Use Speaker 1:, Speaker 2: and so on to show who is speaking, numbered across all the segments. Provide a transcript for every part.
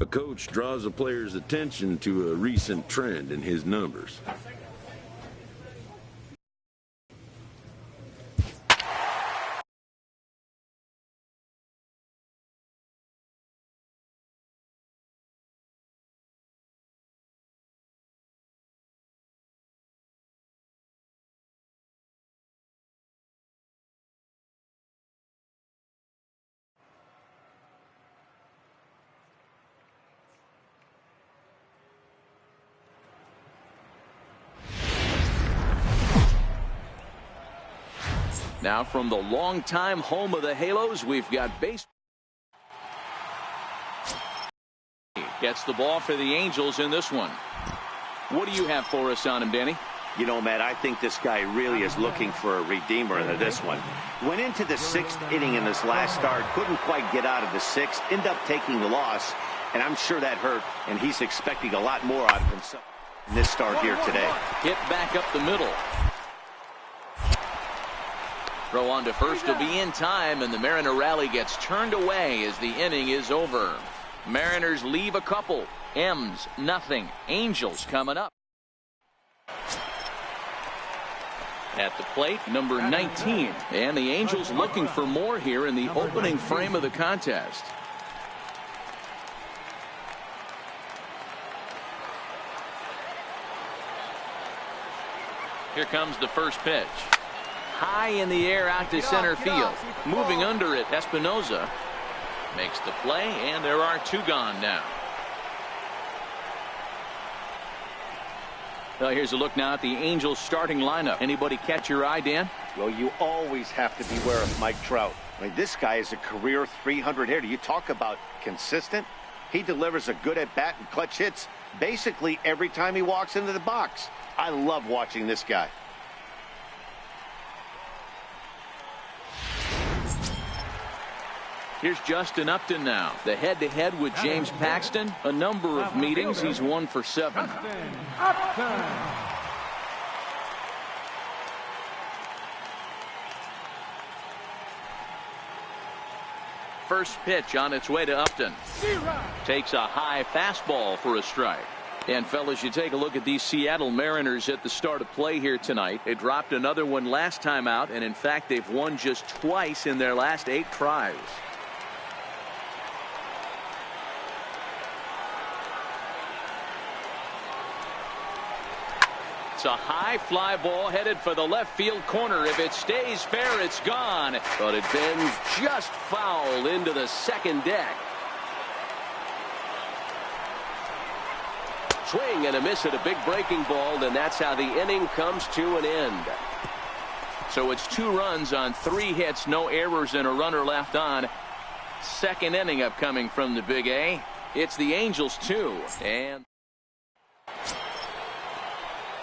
Speaker 1: A coach draws a player's attention to a recent trend in his numbers.
Speaker 2: Now from the longtime home of the Halos, we've got base. Gets the ball for the Angels in this one. What do you have for us on him, Danny?
Speaker 3: You know, Matt, I think this guy really is looking for a redeemer into this one. Went into the 6th inning in this last start, couldn't quite get out of the 6th, ended up taking the loss, and I'm sure that hurt, and he's expecting a lot more out of himself in this start here today.
Speaker 2: Hit back up the middle. Throw on to first will be in time, and the Mariner rally gets turned away as the inning is over. Mariners leave a couple. M's nothing. Angels coming up. At the plate, number 19. And the Angels looking for more here in the opening frame of the contest. Here comes the first pitch. High in the air out to center field. Moving under it, Espinoza makes the play, and there are 2 gone now. Well, here's a look now at the Angels starting lineup. Anybody catch your eye, Dan?
Speaker 3: Well, you always have to beware of Mike Trout. I mean, this guy is a career 300 hitter. You talk about consistent. He delivers a good at-bat and clutch hits basically every time he walks into the box. I love watching this guy.
Speaker 2: Here's Justin Upton now. The head-to-head with James Paxton. A number of meetings. He's 1 for 7. First pitch on its way to Upton. Takes a high fastball for a strike. And fellas, you take a look at these Seattle Mariners at the start of play here tonight. They dropped another one last time out, and in fact they've won just twice in their last 8 tries. It's a high fly ball headed for the left field corner. If it stays fair, it's gone. But it bends just foul into the second deck. Swing and a miss at a big breaking ball, and that's how the inning comes to an end. So it's 2 runs on 3 hits, no errors, and a runner left on. Second inning upcoming from the Big A. It's the Angels 2. And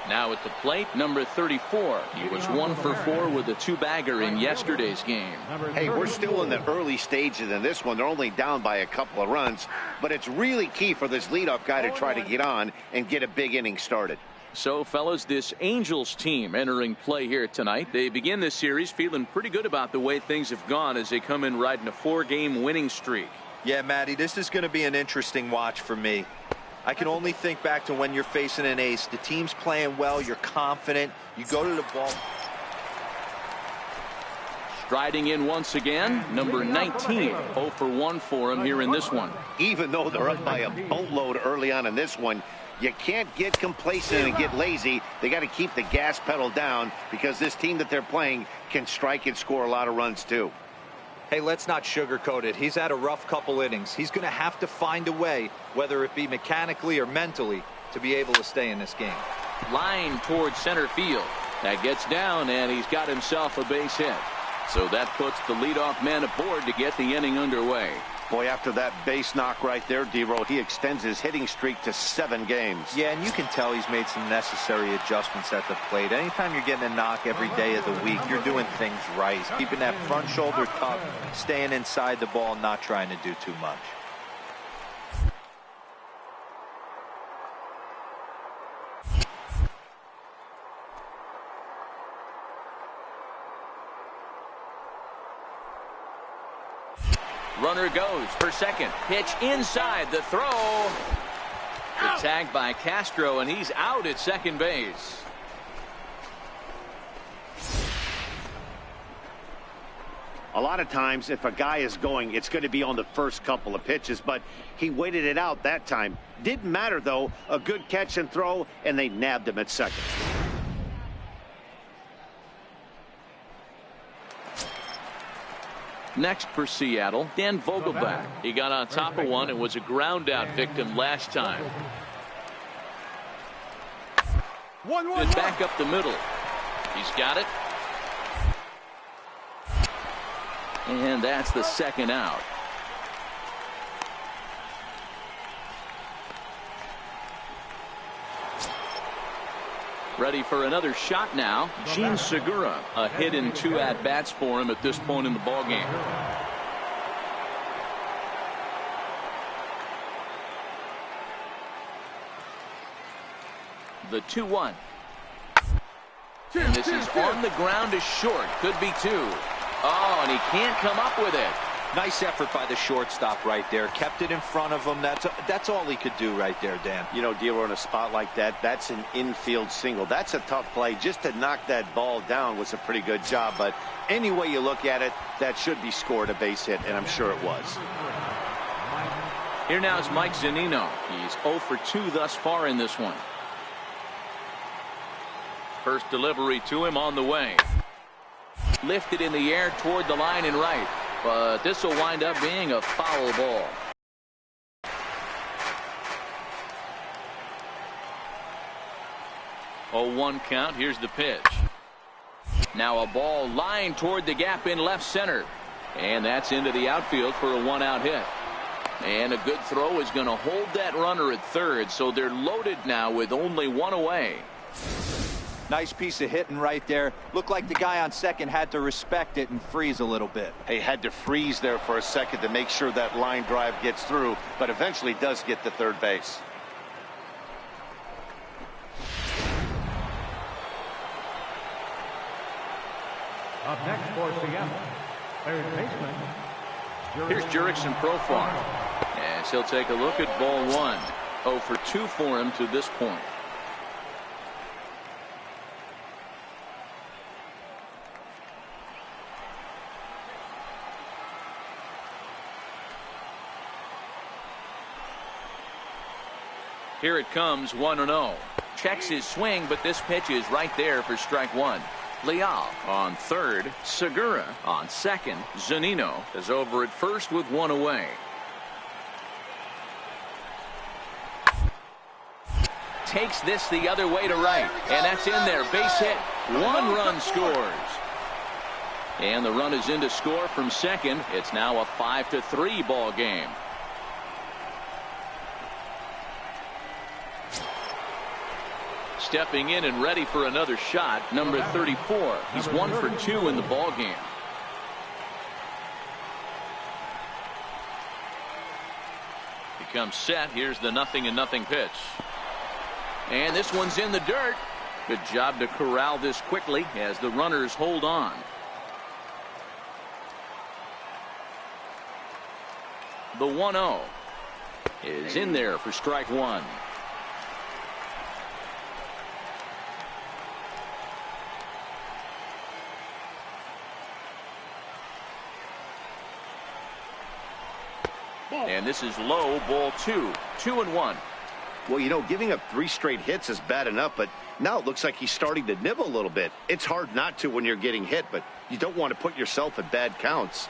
Speaker 2: now at the plate, number 34. He was 1 for 4 with a 2-bagger in yesterday's game.
Speaker 3: Hey, we're still in the early stages in this one. They're only down by a couple of runs, but it's really key for this leadoff guy to try to get on and get a big inning started.
Speaker 2: So, fellas, this Angels team entering play here tonight. They begin this series feeling pretty good about the way things have gone as they come in riding a 4-game winning streak.
Speaker 4: Yeah, Matty, this is going to be an interesting watch for me. I can only think back to when you're facing an ace. The team's playing well. You're confident. You go to the ball.
Speaker 2: Striding in once again, number 19. 0 for 1 for him here in this one.
Speaker 3: Even though they're up by a boatload early on in this one, you can't get complacent and get lazy. They got to keep the gas pedal down because this team that they're playing can strike and score a lot of runs too.
Speaker 4: Hey, let's not sugarcoat it. He's had a rough couple innings. He's going to have to find a way, whether it be mechanically or mentally, to be able to stay in this game.
Speaker 2: Line towards center field. That gets down, and he's got himself a base hit. So that puts the leadoff man aboard to get the inning underway.
Speaker 3: Boy, after that base knock right there, D-Roll, he extends his hitting streak to 7 games.
Speaker 4: Yeah, and you can tell he's made some necessary adjustments at the plate. Anytime you're getting a knock every day of the week, you're doing things right. He's keeping that front shoulder tucked, staying inside the ball, not trying to do too much.
Speaker 2: Runner goes for second. Pitch inside. The throw. The tag by Castro, and he's out at second base.
Speaker 3: A lot of times, if a guy is going, it's going to be on the first couple of pitches, but he waited it out that time. Didn't matter, though. A good catch and throw, and they nabbed him at second.
Speaker 2: Next for Seattle, Dan Vogelbach. He got on top of one and was a ground out victim last time. Good back up the middle. He's got it. And that's the second out. Ready for another shot now. Gene Segura, a hit in 2 at-bats for him at this point in the ballgame. The 2-1. And this is on the ground is short. Could be 2. Oh, and he can't come up with it.
Speaker 4: Nice effort by the shortstop right there. Kept it in front of him. That's all he could do right there, Dan.
Speaker 3: You know, dealer in a spot like that, that's an infield single. That's a tough play. Just to knock that ball down was a pretty good job. But any way you look at it, that should be scored a base hit, and I'm sure it was.
Speaker 2: Here now is Mike Zunino. He's 0 for 2 thus far in this one. First delivery to him on the way. Lifted in the air toward the line and right. But this will wind up being a foul ball. Oh, 1 count. Here's the pitch. Now a ball lined toward the gap in left center. And that's into the outfield for a 1-out hit. And a good throw is going to hold that runner at third. So they're loaded now with only 1 away.
Speaker 4: Nice piece of hitting right there. Looked like the guy on second had to respect it and freeze a little bit.
Speaker 3: He had to freeze there for a second to make sure that line drive gets through, but eventually does get to third base.
Speaker 5: Up next for Seattle, third baseman.
Speaker 2: Here's Jurickson Profar. As he'll take a look at ball 1. 0 for 2 for him to this point. Here it comes, 1-0. Checks his swing, but this pitch is right there for strike 1. Leal on third. Segura on second. Zunino is over at first with 1 away. Takes this the other way to right, and that's in there. Base hit. 1 run scores. And the run is in to score from second. It's now a 5-3 ball game. Stepping in and ready for another shot, number 34. He's 1 for 2 in the ball game. He comes set. Here's the 0-0 pitch. And this one's in the dirt. Good job to corral this quickly as the runners hold on. The 1-0 is in there for strike 1. And this is low, ball 2. 2-1.
Speaker 3: Well, you know, giving up 3 straight hits is bad enough, but now it looks like he's starting to nibble a little bit. It's hard not to when you're getting hit, but you don't want to put yourself at bad counts.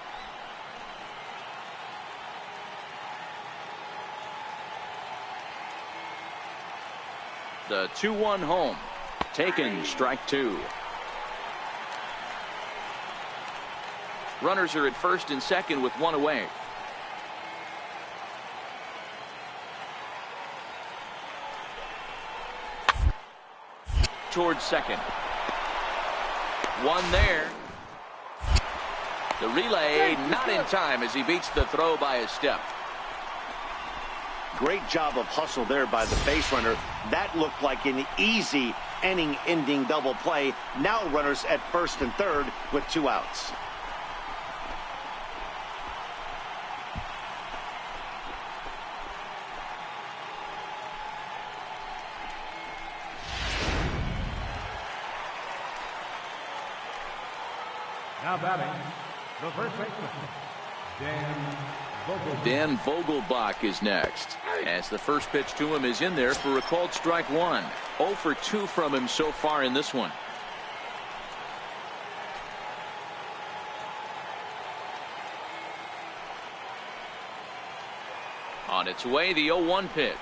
Speaker 2: The 2-1 home. Taken, strike 2. Runners are at first and second with 1 away. Towards second. 1 there. The relay not in time as he beats the throw by a step.
Speaker 3: Great job of hustle there by the base runner. That looked like an easy inning-ending double play. Now runners at first and third with 2 outs.
Speaker 5: Now batting, the first baseman,
Speaker 2: Dan Vogelbach is next, as the first pitch to him is in there for a called strike one. 0 for 2 from him so far in this one. On its way, the 0-1 pitch.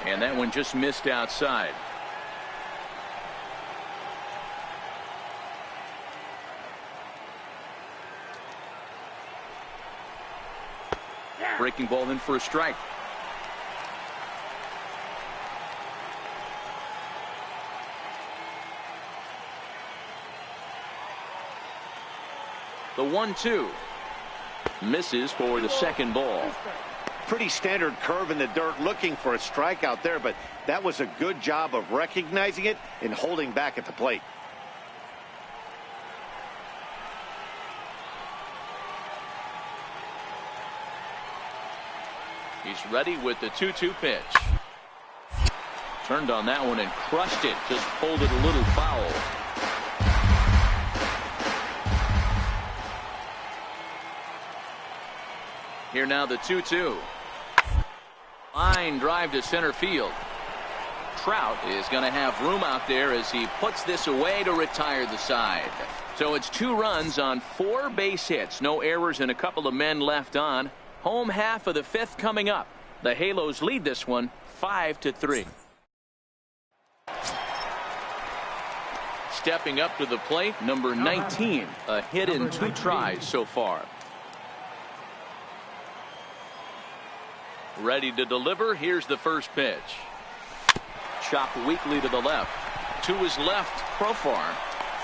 Speaker 2: And that one just missed outside. Breaking ball in for a strike. The 1-2 misses for the second ball.
Speaker 3: Pretty standard curve in the dirt, looking for a strikeout there, but that was a good job of recognizing it and holding back at the plate.
Speaker 2: He's ready with the 2-2 pitch. Turned on that one and crushed it. Just pulled it a little foul. Here now the 2-2. Line drive to center field. Trout is going to have room out there as he puts this away to retire the side. So it's 2 runs on 4 base hits. No errors and a couple of men left on. Home half of the 5th coming up. The Halos lead this one 5-3. Stepping up to the plate, number 19. A hit in 2 tries so far. Ready to deliver. Here's the first pitch. Chopped weakly to the left. To his left, Profar.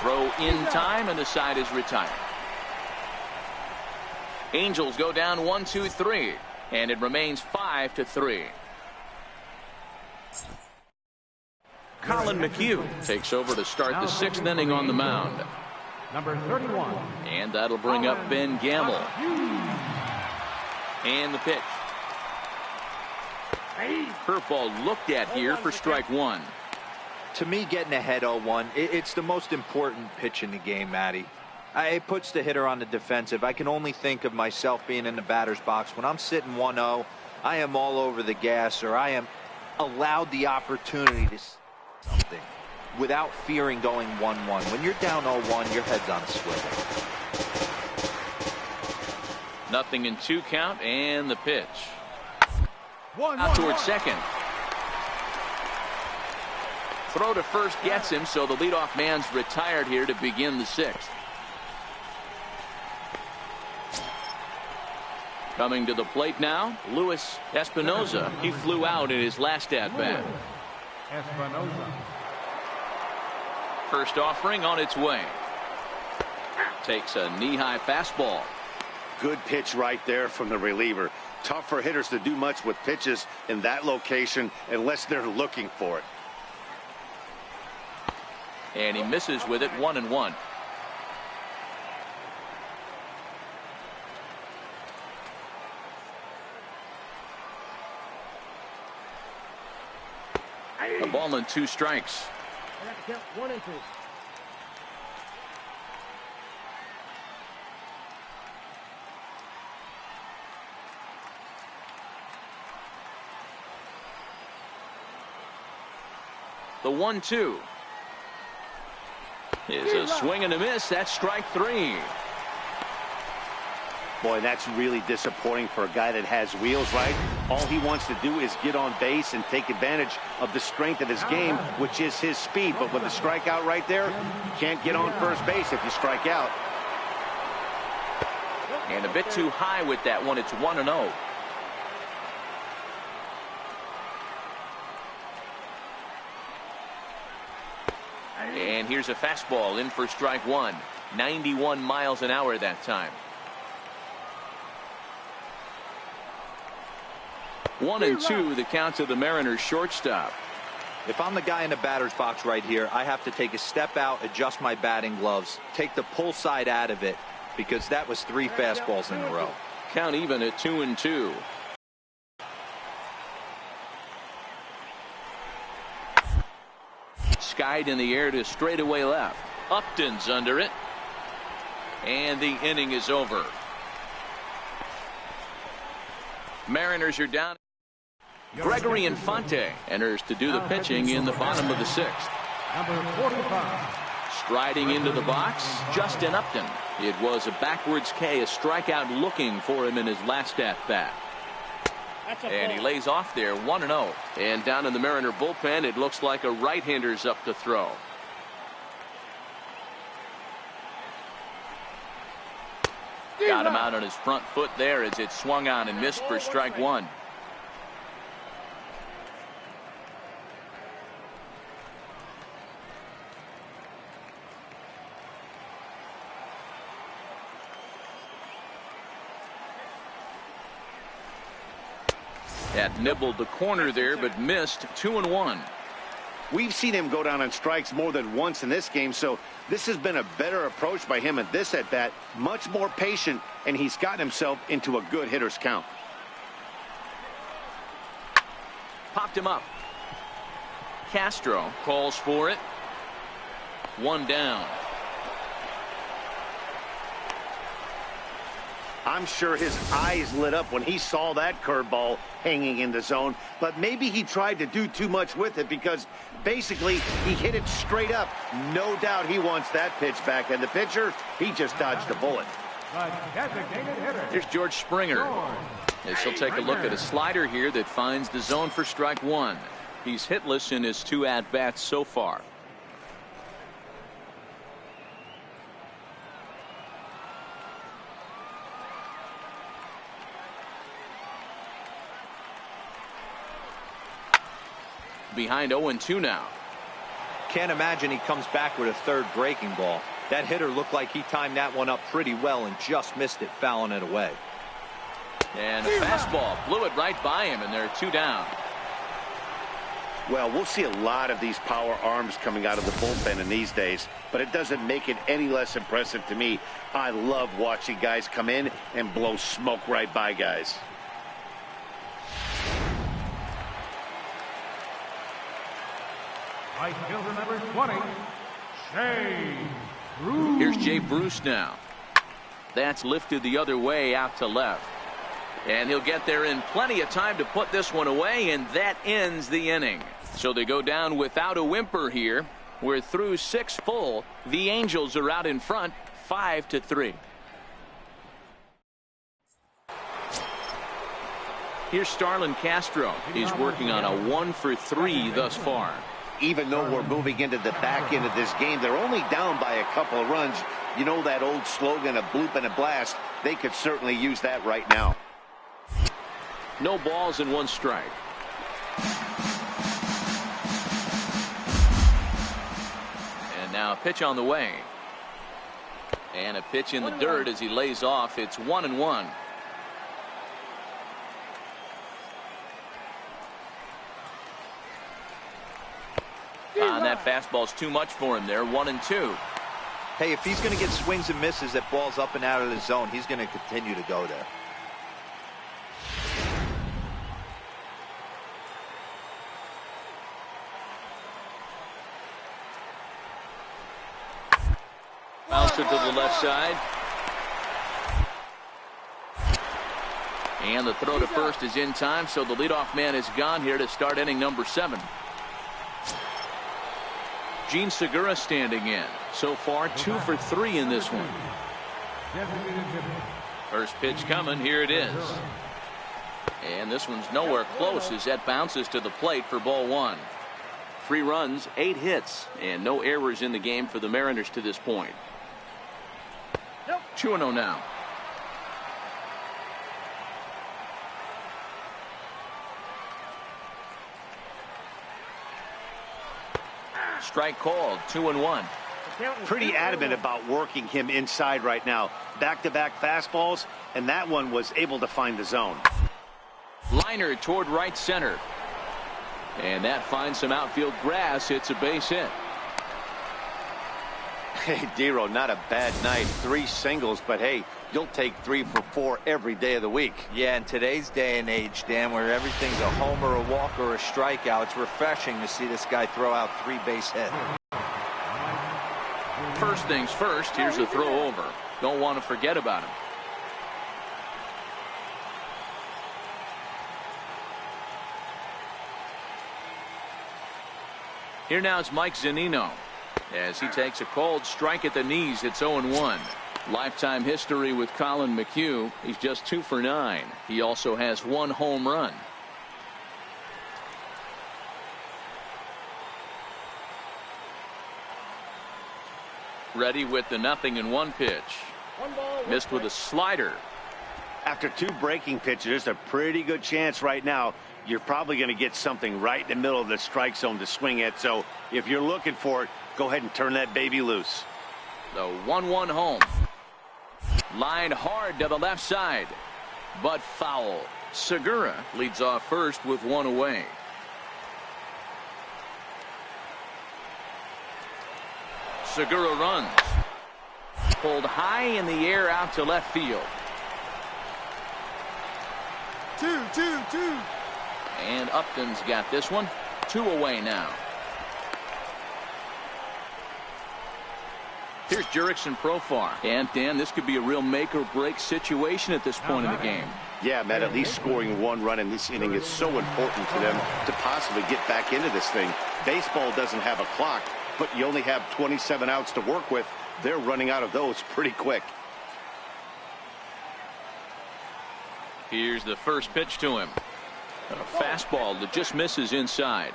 Speaker 2: Throw in time, and the side is retired. Angels go down 1-2-3, and it remains 5-3. Colin McHugh takes over to start the 6th inning on the mound.
Speaker 5: number 31.
Speaker 2: And that'll bring up Ben Gamble. And the pitch. Curveball looked at here for strike one.
Speaker 4: To me, getting ahead 0-1, it's the most important pitch in the game, Matty. It puts the hitter on the defensive. I can only think of myself being in the batter's box. When I'm sitting 1-0, I am all over the gas, or I am allowed the opportunity to something without fearing going 1-1. When you're down 0-1, your head's on a swivel.
Speaker 2: Nothing in 2 count, and the pitch. Out towards second. Throw to first gets him, so the leadoff man's retired here to begin the 6th. Coming to the plate now, Luis Espinoza. He flew out in his last at-bat.
Speaker 5: Espinoza.
Speaker 2: First offering on its way. Takes a knee-high fastball.
Speaker 3: Good pitch right there from the reliever. Tough for hitters to do much with pitches in that location unless they're looking for it.
Speaker 2: And he misses with it, 1-1. A ball and 2 strikes.
Speaker 5: 1-2.
Speaker 2: The 1-2 is a swing and a miss. That's strike 3.
Speaker 3: Boy, that's really disappointing for a guy that has wheels, right? All he wants to do is get on base and take advantage of the strength of his game, which is his speed. But with the strikeout right there, you can't get on first base if you strike out.
Speaker 2: And a bit too high with that one. It's 1-0. And here's a fastball in for strike 1. 91 miles an hour that time. 1-2 the count to the Mariners shortstop.
Speaker 4: If I'm the guy in the batter's box right here, I have to take a step out, adjust my batting gloves, take the pull side out of it, because that was 3 fastballs in a row.
Speaker 2: Count even at 2-2. Skied in the air to straightaway left. Upton's under it. And the inning is over. Mariners are down. Gregory Infante enters to do the pitching in the bottom of the 6th.
Speaker 5: Number 45.
Speaker 2: Striding into the box, Justin Upton. It was a backwards K, a strikeout looking for him in his last at-bat. And he lays off there, 1-0. And down in the Mariner bullpen, it looks like a right-hander's up to throw. Got him out on his front foot there as it swung on and missed for strike 1. That nibbled the corner there, but missed. 2-1.
Speaker 3: We've seen him go down on strikes more than once in this game, so this has been a better approach by him at this at-bat. Much more patient, and he's gotten himself into a good hitter's count.
Speaker 2: Popped him up. Castro calls for it. 1 down.
Speaker 3: I'm sure his eyes lit up when he saw that curveball hanging in the zone, but maybe he tried to do too much with it because basically he hit it straight up. No doubt he wants that pitch back, and the pitcher, he just dodged a bullet.
Speaker 2: Here's George Springer. As he'll take a look at a slider here that finds the zone for strike 1. He's hitless in his 2 at-bats so far. Behind 0-2 now.
Speaker 4: Can't imagine he comes back with a third breaking ball. That hitter looked like he timed that one up pretty well and just missed it, fouling it away.
Speaker 2: And a fastball blew it right by him, and they're 2 down.
Speaker 3: Well, we'll see a lot of these power arms coming out of the bullpen in these days, but it doesn't make it any less impressive to me. I love watching guys come in and blow smoke right by guys.
Speaker 5: Right fielder number 20, Jay Bruce.
Speaker 2: Here's Jay Bruce now. That's lifted the other way out to left. And he'll get there in plenty of time to put this one away, and that ends the inning. So they go down without a whimper here. We're through 6 full. The Angels are out in front, 5-3. Here's Starlin Castro. He's working on a 1-for-3 thus far.
Speaker 3: Even though we're moving into the back end of this game, they're only down by a couple of runs. You know that old slogan, a bloop and a blast. They could certainly use that right now.
Speaker 2: No balls and 1 strike. And now a pitch on the way. And a pitch in the dirt as he lays off. It's 1-1. That fastball's too much for him there. 1-2.
Speaker 4: Hey, if he's going to get swings and misses at balls up and out of the zone, he's going to continue to go there.
Speaker 2: Bouncer to the left side. And the throw to first is in time, so the leadoff man is gone here to start inning number 7. Gene Segura standing in. So far 2-for-3 in this one. First pitch coming. Here it is. And this one's nowhere close as that bounces to the plate for ball 1. 3 runs, 8 hits, and no errors in the game for the Mariners to this point. 2-0 now. Strike called. 2-1.
Speaker 3: Pretty adamant about working him inside right now. Back-to-back fastballs, and that one was able to find the zone.
Speaker 2: Liner toward right center. And that finds some outfield grass. It's a base hit.
Speaker 3: Hey, Dero, not a bad night. 3 singles, but hey, you'll take 3 for 4 every day of the week.
Speaker 4: Yeah, in today's day and age, Dan, where everything's a homer, a walk, or a strikeout, it's refreshing to see this guy throw out 3 base hits.
Speaker 2: First things first, here's a throw over. Don't want to forget about him. Here now is Mike Zunino as he takes a cold strike at the knees. It's 0-1. Lifetime history with Colin McHugh. He's just 2 for 9. He also has 1 home run. Ready with the 0-1 pitch. Missed with a slider.
Speaker 3: After 2 breaking pitches, there's a pretty good chance right now you're probably going to get something right in the middle of the strike zone to swing at. So if you're looking for it, go ahead and turn that baby loose.
Speaker 2: The 1-1 home. Line hard to the left side, but foul. Segura leads off first with 1 away. Segura runs. Pulled high in the air out to left field.
Speaker 6: 2-2-2.
Speaker 2: And Upton's got this one. 2 away now. Here's Jurickson Profar. And Dan, this could be a real make or break situation at this point in the game.
Speaker 3: Yeah, Matt, at least scoring 1 run in this inning is so important to them to possibly get back into this thing. Baseball doesn't have a clock, but you only have 27 outs to work with. They're running out of those pretty quick.
Speaker 2: Here's the first pitch to him. A fastball that just misses inside.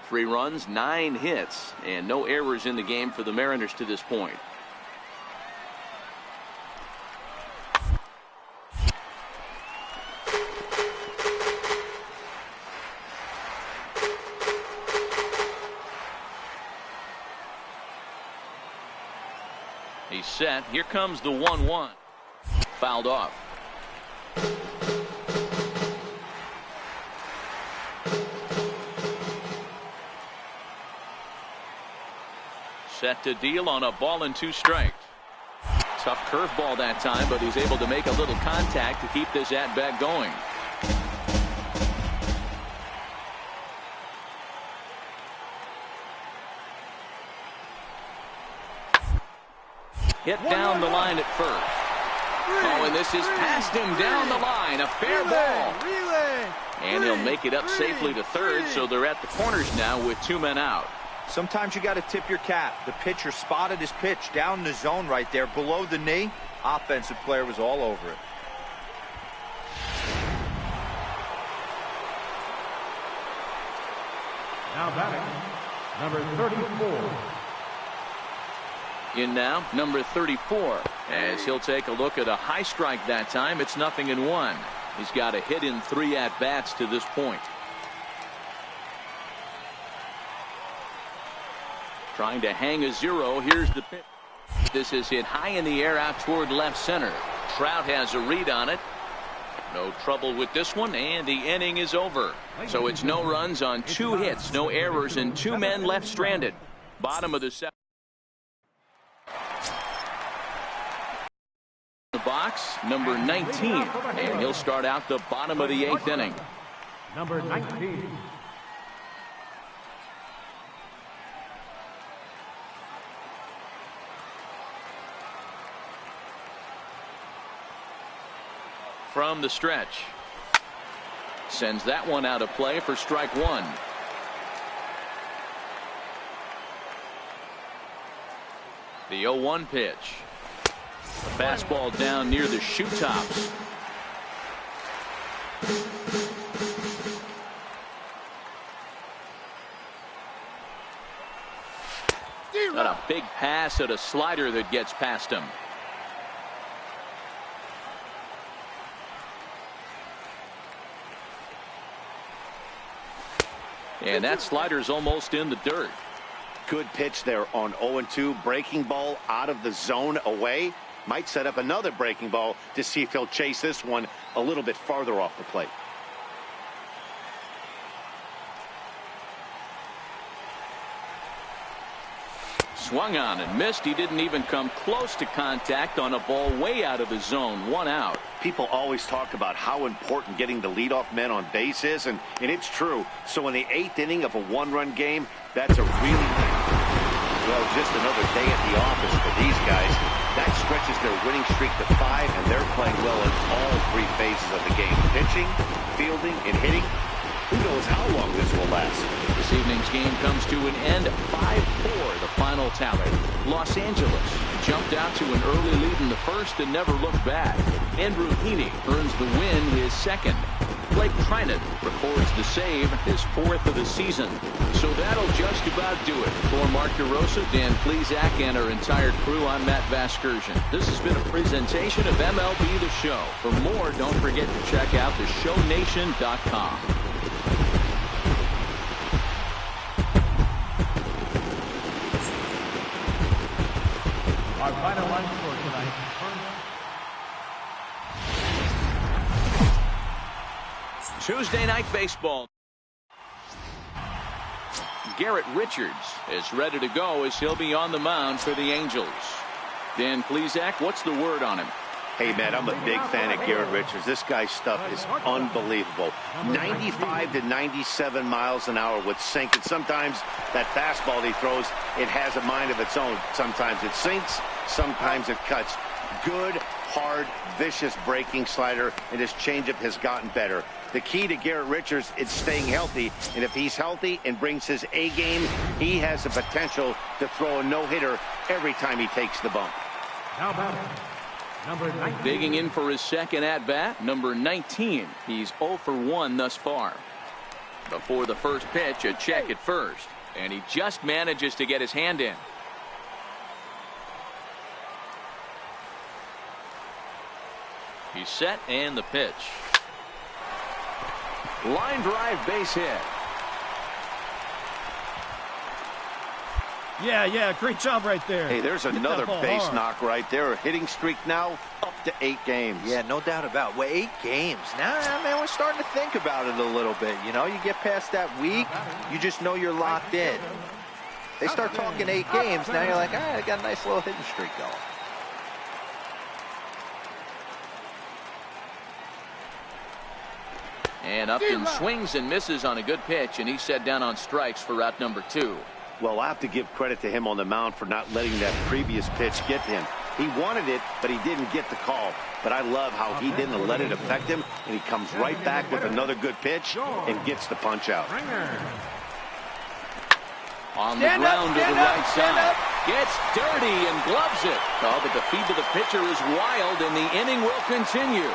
Speaker 2: Three runs, 9 hits, and no errors in the game for the Mariners to this point. He's set. Here comes the 1-1. Fouled off. Set to deal on a ball and 2 strikes. Tough curveball that time, but he's able to make a little contact to keep this at-bat going. Hit down the line at first. Oh, and this is past him down the line. A fair ball. And he'll make it up safely to third, so they're at the corners now with 2 men out.
Speaker 4: Sometimes you got to tip your cap. The pitcher spotted his pitch down in the zone right there below the knee. Offensive player was all over it.
Speaker 5: Now batting, number 34.
Speaker 2: In now, number 34, as he'll take a look at a high strike that time. It's 0-1. He's got a hit in 3 at-bats to this point. Trying to hang a 0. Here's the pitch. This is hit high in the air out toward left center. Trout has a read on it. No trouble with this one, and the inning is over. So it's no runs on 2 hits, no errors, and 2 men left stranded. Bottom of the 7th. The box, number 19, and he'll start out the bottom of the 8th inning.
Speaker 5: Number 19.
Speaker 2: From the stretch. Sends that one out of play for strike 1. The 0-1 pitch. A fastball down near the shoe tops. Got a big pass at a slider that gets past him. And that slider's almost in the dirt.
Speaker 3: Good pitch there on 0-2. Breaking ball out of the zone away. Might set up another breaking ball to see if he'll chase this one a little bit farther off the plate.
Speaker 2: Swung on and missed. He didn't even come close to contact on a ball way out of the zone. 1 out.
Speaker 3: People always talk about how important getting the leadoff man on base is, and it's true. So in the 8th inning of a 1-run game, that's a really, well, just another day at the office for these guys. That stretches their winning streak to 5, and they're playing well in all 3 phases of the game. Pitching, fielding, and hitting. Who knows how long this will last.
Speaker 2: This evening's game comes to an end. 5-4, the final tally. Los Angeles jumped out to an early lead in the first and never looked back. Andrew Heaney earns the win, his second. Blake Trinan records the save, his 4th of the season. So that'll just about do it. For Mark DeRosa, Dan Plesac, and our entire crew, I'm Matt Vasgersian. This has been a presentation of MLB The Show. For more, don't forget to check out theshownation.com.
Speaker 5: Our final line score tonight.
Speaker 2: Tuesday night baseball. Garrett Richards is ready to go as he'll be on the mound for the Angels. Dan Plesac, what's the word on him?
Speaker 3: Hey, man, I'm a big fan of Garrett Richards. This guy's stuff is unbelievable. 95 to 97 miles an hour with sink. And sometimes that fastball he throws, it has a mind of its own. Sometimes it sinks, sometimes it cuts. Good, hard, vicious breaking slider, and his changeup has gotten better. The key to Garrett Richards is staying healthy, and if he's healthy and brings his A game, he has the potential to throw a no-hitter every time he takes the bump.
Speaker 5: Now batting, number 19.
Speaker 2: Digging in for his second at-bat, number 19. He's 0 for 1 thus far. Before the first pitch, a check at first, and he just manages to get his hand in. He's set, and the pitch. Line drive, base hit.
Speaker 6: Yeah, great job right there.
Speaker 3: Hey, there's another base knock right there. A hitting streak now up to 8 games.
Speaker 4: Yeah, no doubt about it. Well, 8 games. Now, man, we're starting to think about it a little bit. You know, you get past that week, you just know you're locked in. They start talking 8 games, now you're like, all right, I got a nice little hitting streak going.
Speaker 2: And Upton swings and misses on a good pitch, and he's set down on strikes for out number 2.
Speaker 3: Well, I have to give credit to him on the mound for not letting that previous pitch get him. He wanted it, but he didn't get the call. But I love how he didn't let it affect him, and he comes right back with another good pitch and gets the punch out.
Speaker 2: On the ground to the right side. Gets dirty and gloves it. Oh, but the feed to the pitcher is wild, and the inning will continue.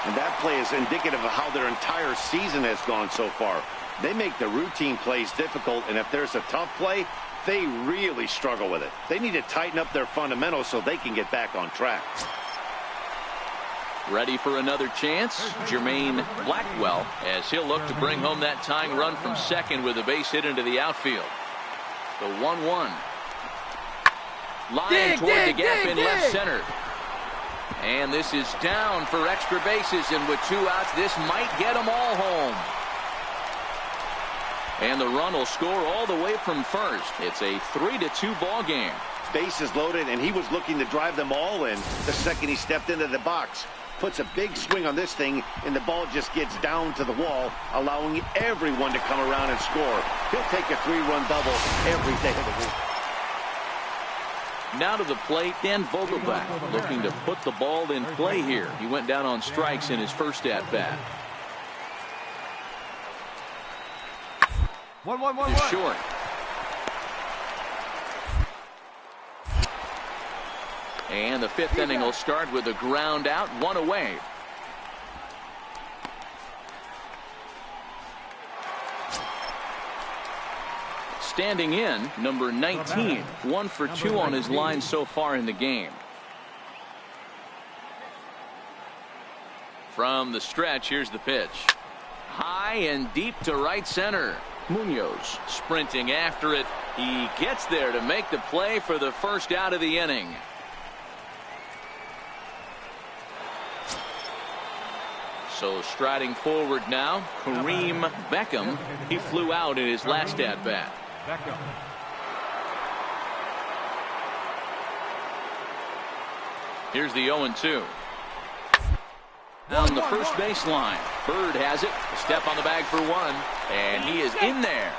Speaker 3: And that play is indicative of how their entire season has gone so far. They make the routine plays difficult, and if there's a tough play, they really struggle with it. They need to tighten up their fundamentals so they can get back on track.
Speaker 2: Ready for another chance? Jermaine Blackwell, as he'll look to bring home that tying run from second with a base hit into the outfield. The 1-1. Line toward the gap in left center. And this is down for extra bases, and with 2 outs, this might get them all home. And the run will score all the way from first. It's a 3-2 ball game.
Speaker 3: Bases loaded, and he was looking to drive them all in the second he stepped into the box. Puts a big swing on this thing, and the ball just gets down to the wall, allowing everyone to come around and score. He'll take a 3-run double every day of the week.
Speaker 2: Now to the plate, Dan Vogelbach looking to put the ball in play here. He went down on strikes in his first at-bat.
Speaker 6: 1-1-1-1.
Speaker 2: Is short. And the 5th inning will start with a ground out, 1 away. Standing in, number 19, 1 for 2 on his line so far in the game. From the stretch, here's the pitch. High and deep to right center. Munoz sprinting after it. He gets there to make the play for the first out of the inning. So striding forward now, Kareem Beckham. He flew out in his last at-bat. Here's the 0-2. Down the first baseline. Bird has it. A step on the bag for one. And he is in there.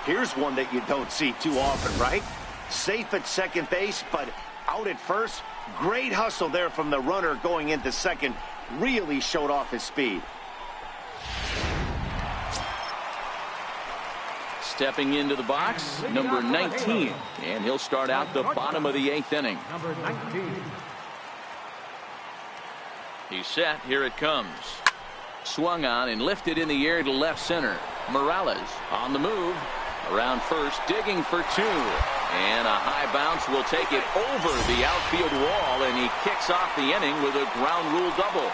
Speaker 3: Here's one that you don't see too often, right? Safe at second base, but out at first. Great hustle there from the runner going into second. Really showed off his speed.
Speaker 2: Stepping into the box, number 19. And he'll start out the bottom of the 8th inning.
Speaker 5: Number 19.
Speaker 2: He's set. Here it comes. Swung on and lifted in the air to left center. Morales on the move. Around first, digging for two. And a high bounce will take it over the outfield wall, and he kicks off the inning with a ground rule double.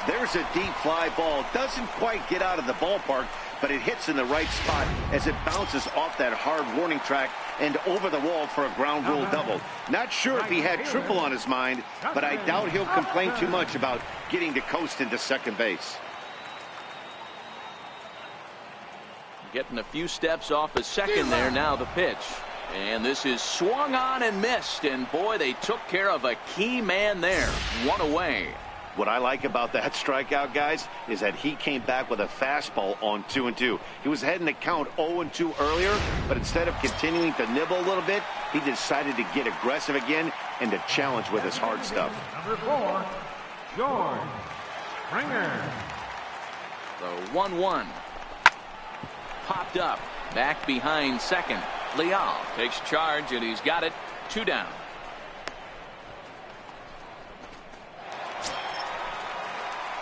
Speaker 3: There's a deep fly ball. Doesn't quite get out of the ballpark, but it hits in the right spot as it bounces off that hard warning track and over the wall for a ground rule double. Not sure if he had triple on his mind, but I doubt he'll complain too much about getting to coast into second base.
Speaker 2: Getting a few steps off the second there. Now the pitch. And this is swung on and missed. And boy, they took care of a key man there. One away.
Speaker 3: What I like about that strikeout, guys, is that he came back with a fastball on 2-2. He was heading to count 0-2 earlier, but instead of continuing to nibble a little bit, he decided to get aggressive again and to challenge with his hard stuff.
Speaker 5: Number 4, George Springer.
Speaker 2: The 1-1. Popped up. Back behind second. Leal takes charge, and he's got it. 2 down.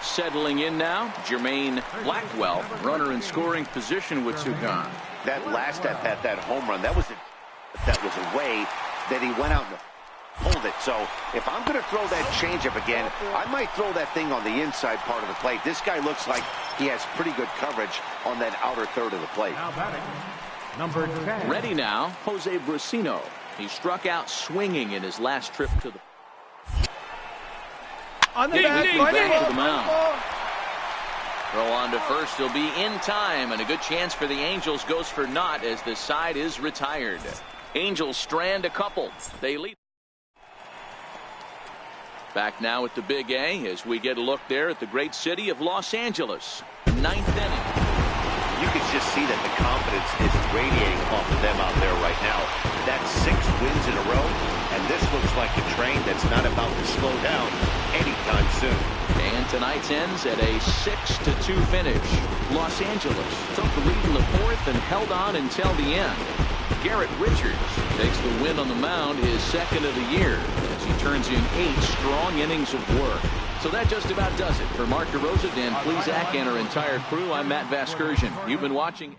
Speaker 2: Settling in now, Jermaine Blackwell, runner in scoring position with 2 gone.
Speaker 3: That last at-bat, that home run, that was a way that he went out and pulled it. So if I'm going to throw that changeup again, I might throw that thing on the inside part of the plate. This guy looks like he has pretty good coverage on that outer third of the plate.
Speaker 5: Now batting, number 10.
Speaker 2: Ready now, Jose Brasino. He struck out swinging in his last trip to the
Speaker 6: On the
Speaker 2: back
Speaker 6: back,
Speaker 2: to the mound. Throw on to first. He'll be in time, and a good chance for the Angels goes for naught as the side is retired. Angels strand a couple. They lead. Back now at the Big A as we get a look there at the great city of Los Angeles. 9th inning.
Speaker 3: You can just see that the confidence is radiating off of them out there right now. That's 6 wins in a row, and this looks like a train that's not about to slow down anytime soon.
Speaker 2: And tonight's ends at a 6-2 finish. Los Angeles took the lead in the 4th and held on until the end. Garrett Richards takes the win on the mound, his 2nd of the year, as he turns in 8 strong innings of work. So that just about does it. For Mark DeRosa, Dan Plesac, and our entire crew, I'm Matt Vasgersian. You've been watching